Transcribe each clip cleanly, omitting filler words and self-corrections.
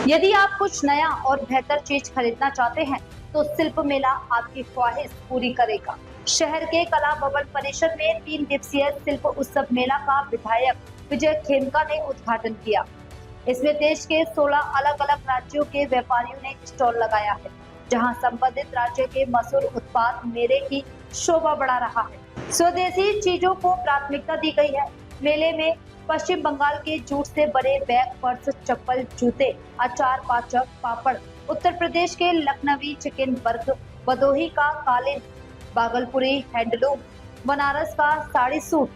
यदि आप कुछ नया और बेहतर चीज खरीदना चाहते हैं तो शिल्प मेला आपकी ख्वाहिश पूरी करेगा। शहर के कला भवन परिसर में 3 दिवसीय शिल्प उत्सव मेला का विधायक विजय खेमका ने उद्घाटन किया। इसमें देश के 16 अलग अलग राज्यों के व्यापारियों ने स्टॉल लगाया है, जहां संबंधित राज्य के मशहूर उत्पाद मेले की शोभा बढ़ा रहा है। स्वदेशी चीजों को प्राथमिकता दी गई है। मेले में पश्चिम बंगाल के जूट से बने बैग, पर्स, चप्पल, जूते, अचार, पाचक, पापड़, उत्तर प्रदेश के लखनवी चिकन वर्क, भदोही का कालीन, भागलपुरी हैंडलूम, बनारस का साड़ी सूट,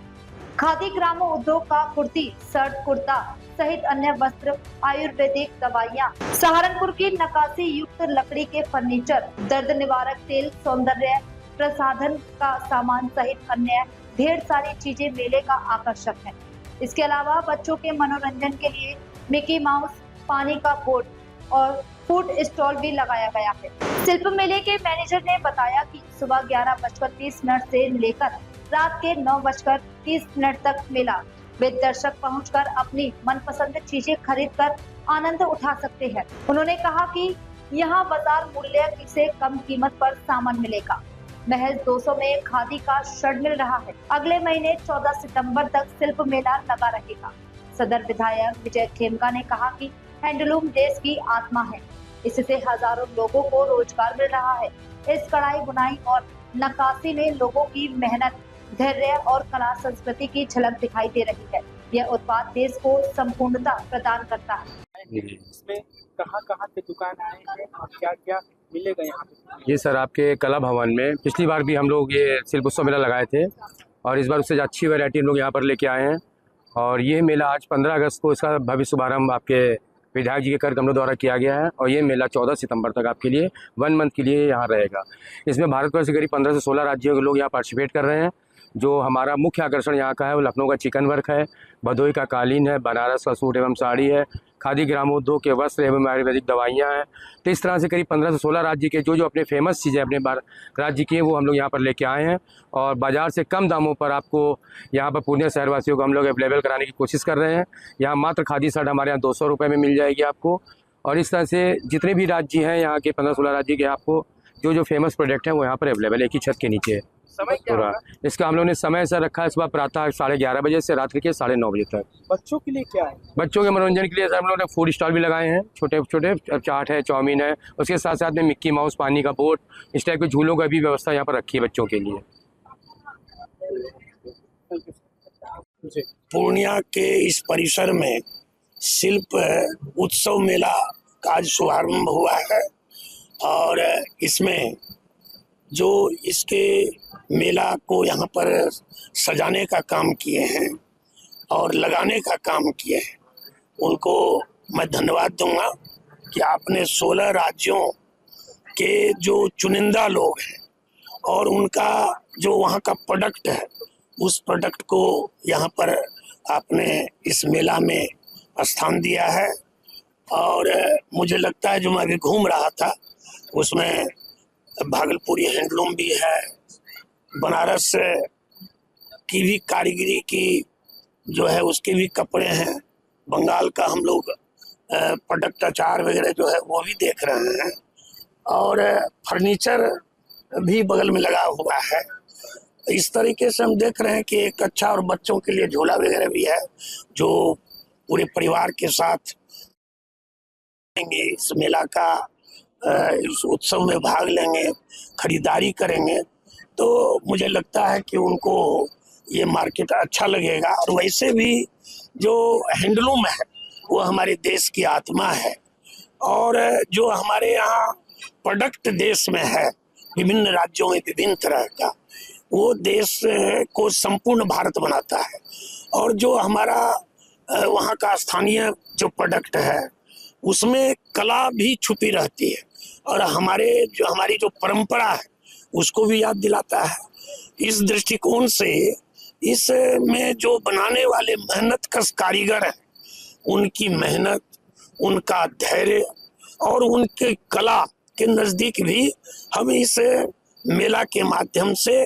खादी ग्राम उद्योग का कुर्ती, शर्ट, कुर्ता सहित अन्य वस्त्र, आयुर्वेदिक दवाइयाँ, सहारनपुर की नक्काशी युक्त लकड़ी के फर्नीचर, दर्द निवारक तेल, सौंदर्य प्रसाधन का सामान सहित अन्य ढेर सारी चीजें मेले का आकर्षक है। इसके अलावा बच्चों के मनोरंजन के लिए मिकी माउस, पानी का बोट और फूड स्टॉल भी लगाया गया है। शिल्प मेले के मैनेजर ने बताया कि सुबह 11:30 से लेकर रात के 9:30 तक मेला वे दर्शक पहुंचकर अपनी मनपसंद चीजें खरीदकर आनंद उठा सकते हैं। उन्होंने कहा कि यहां बाजार मूल्य से कम कीमत पर सामान मिलेगा। महज 200 में खादी का शर्ट मिल रहा है। अगले महीने 14 सितंबर तक शिल्प मेला लगा रहेगा। सदर विधायक विजय खेमका ने कहा कि हैंडलूम देश की आत्मा है, इससे हजारों लोगों को रोजगार मिल रहा है। इस कढ़ाई, बुनाई और नक्काशी में लोगों की मेहनत, धैर्य और कला संस्कृति की झलक दिखाई दे रही है। यह उत्पाद देश को संपूर्णता प्रदान करता है। इसमें कहाँ से दुकान आए हैं और क्या मिलेगा यहाँ पे? ये सर आपके कला भवन में पिछली बार भी हम लोग ये शिल्प उत्सव मेला लगाए थे और इस बार उससे अच्छी वैरायटी हम लोग यहाँ पर लेके आए हैं। और ये मेला आज 15 अगस्त को इसका भव्य शुभारंभ आपके विधायक जी के कर कमलों द्वारा किया गया है और ये मेला 14 सितंबर तक आपके लिए 1 मंथ के लिए यहाँ रहेगा। इसमें भारतवर्ष से करीब 15 से 16 राज्यों के लोग यहाँ पार्टिसिपेट कर रहे हैं। जो हमारा मुख्य आकर्षण यहाँ का है वो लखनऊ का चिकन वर्क है, भदोही का कालीन है, बनारस का सूट एवं साड़ी है, खादी ग्रामोद्योग के वस्त्र एवं आयुर्वेदिक दवाइयाँ हैं। तो इस तरह से करीब 15 से 16 राज्य के जो अपने फेमस चीज़ें अपने राज्य की हैं वो हम लोग यहाँ पर लेके आए हैं और बाज़ार से कम दामों पर आपको यहाँ पर पूर्णिया शहरवासियों को हम लोग अवेलेबल कराने की कोशिश कर रहे हैं। यहाँ मात्र खादी शर्ट हमारे यहाँ 200 रुपये में मिल जाएगी आपको। और इस तरह से जितने भी राज्य हैं यहाँ के 15-16 राज्य के आपको जो फेमस प्रोडक्ट हैं वो यहाँ पर अवेलेबल है, एक ही छत के नीचे है। समय क्या होगा? इसका हम लोग ने समय सर रखा है सुबह प्रातः 11:30 बजे से रात्रि के 9:30 बजे तक। बच्चों के लिए क्या है? बच्चों के मनोरंजन के लिए सर हम लोग ने फूड स्टॉल भी लगाए हैं, छोटे छोटे चाट है, चाउमीन है, उसके साथ साथ में मिक्की माउस, पानी का बोट, इस टाइप के झूलों का भी व्यवस्था यहाँ पर रखी है बच्चों के लिए। पूर्णिया के इस परिसर में शिल्प उत्सव मेला का आज शुभारंभ हुआ है और इसमें जो इसके मेला को यहाँ पर सजाने का काम किए हैं और लगाने का काम किए हैं, उनको मैं धन्यवाद दूंगा कि आपने 16 राज्यों के जो चुनिंदा लोग हैं और उनका जो वहाँ का प्रोडक्ट है उस प्रोडक्ट को यहाँ पर आपने इस मेला में स्थान दिया है। और मुझे लगता है जो मैं अभी घूम रहा था उसमें भागलपुरी हैंडलूम भी है, बनारस की भी कारीगरी की जो है उसके भी कपड़े हैं, बंगाल का हम लोग प्रोडक्ट अचार वगैरह जो है वो भी देख रहे हैं और फर्नीचर भी बगल में लगा हुआ है। इस तरीके से हम देख रहे हैं कि एक अच्छा और बच्चों के लिए झूला वगैरह भी है जो पूरे परिवार के साथ इस मेला का इस उत्सव में भाग लेंगे, खरीदारी करेंगे, तो मुझे लगता है कि उनको ये मार्केट अच्छा लगेगा। और वैसे भी जो हैंडलूम है वो हमारे देश की आत्मा है और जो हमारे यहाँ प्रोडक्ट देश में है विभिन्न राज्यों में विभिन्न तरह का, वो देश को संपूर्ण भारत बनाता है। और जो हमारा वहाँ का स्थानीय जो प्रोडक्ट है उसमें कला भी छुपी रहती है और हमारी जो परंपरा है उसको भी याद दिलाता है। इस दृष्टिकोण से इसमें जो बनाने वाले मेहनतकश कारीगर हैं उनकी मेहनत, उनका धैर्य और उनके कला के नज़दीक भी हम इस मेला के माध्यम से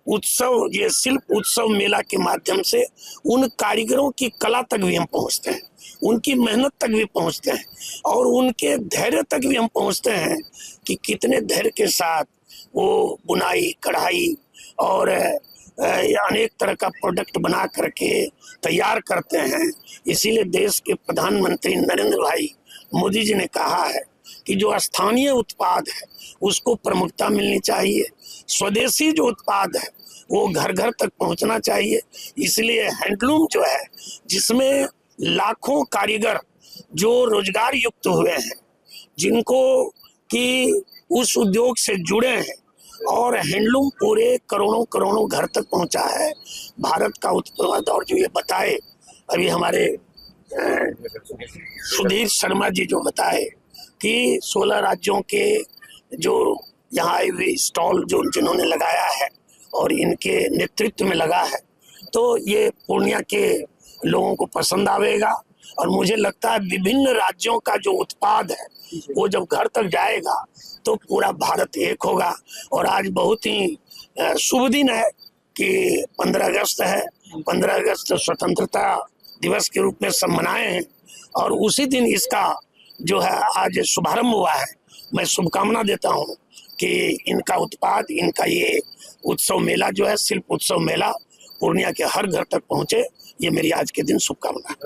ये शिल्प उत्सव मेला के माध्यम से उन कारीगरों की कला तक भी हम पहुंचते हैं। उनकी मेहनत तक भी पहुंचते हैं और उनके धैर्य तक भी हम पहुंचते हैं कि कितने धैर्य के साथ वो बुनाई कढ़ाई और अनेक तरह का प्रोडक्ट बना करके तैयार करते हैं। इसीलिए देश के प्रधानमंत्री नरेंद्र भाई मोदी जी ने कहा है कि जो स्थानीय उत्पाद है उसको प्रमुखता मिलनी चाहिए, स्वदेशी जो उत्पाद है वो घर घर तक पहुंचना चाहिए। इसलिए हैंडलूम जो है जिसमें लाखों कारीगर जो रोजगार युक्त हुए हैं, जिनको कि उस उद्योग से जुड़े हैं और हैंडलूम पूरे करोड़ों करोड़ों घर तक पहुंचा है भारत का उत्पाद। और जो ये बताए अभी हमारे सुधीर शर्मा जी जो बताए कि 16 राज्यों के जो यहाँ आई हुई स्टॉल जो जिन्होंने लगाया है और इनके नेतृत्व में लगा है, तो ये पूर्णिया के लोगों को पसंद आवेगा। और मुझे लगता है विभिन्न राज्यों का जो उत्पाद है वो जब घर तक जाएगा तो पूरा भारत एक होगा। और आज बहुत ही शुभ दिन है कि 15 अगस्त है। 15 अगस्त स्वतंत्रता दिवस के रूप में सब मनाए हैं और उसी दिन इसका जो है आज शुभारंभ हुआ है। मैं शुभकामना देता हूँ कि इनका उत्पाद, इनका ये उत्सव मेला जो है शिल्प उत्सव मेला पूर्णिया के हर घर तक पहुँचे। ये मेरी आज के दिन शुभकामना है।